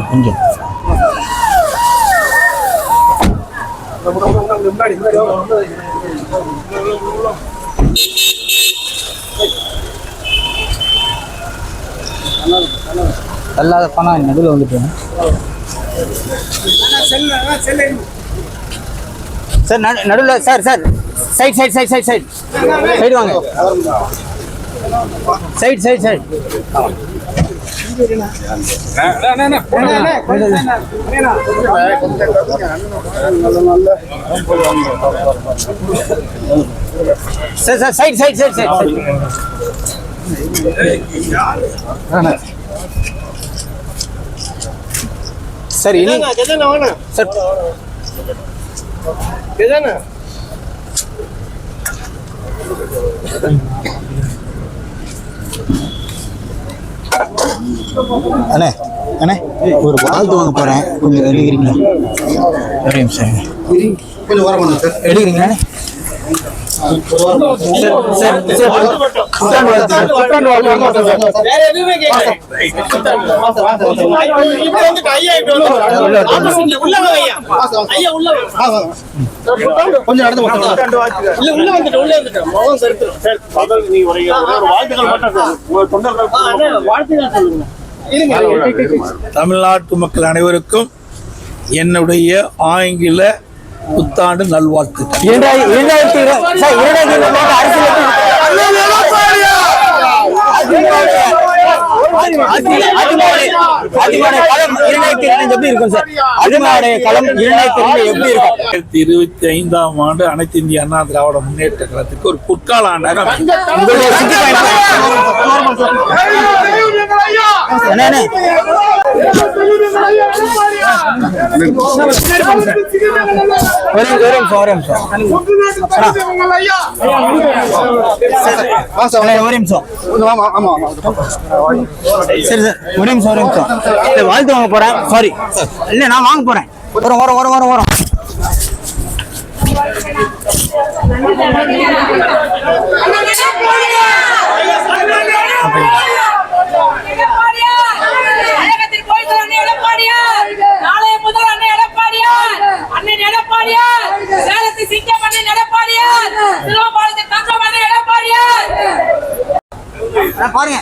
கொஞ்சம் அல்லாத பணம் நடுவில் வந்துட்டேன் சார். நடுவில் sir sir side side side side side side வாங்க. Side side side sir sir side side side side sir இனி சார் அண்ணே அண்ணே ஒரு வாழ்த்து வாங்க போறேன், கொஞ்சம் எடுக்கிறீங்களா? ஒரு நிமிஷம் எடுக்கிறீங்களா? கொஞ்சம் நடந்து தமிழ்நாட்டு மக்கள் அனைவருக்கும் என்னுடைய ஆங்கில புத்தாண்டு நல்வாழ்த்துக்கள். ஆண்டு அனைத்து இந்திய அண்ணா திராவிட முன்னேற்ற கழகத்துக்கு ஒரு பொற்கால ஆண்டாக வாழ்த்து வாங்க போறேன். சாரி இல்ல நான் வாங்க போறேன். வரும் வரும் வரும் வரும் வரும் பாருங்க.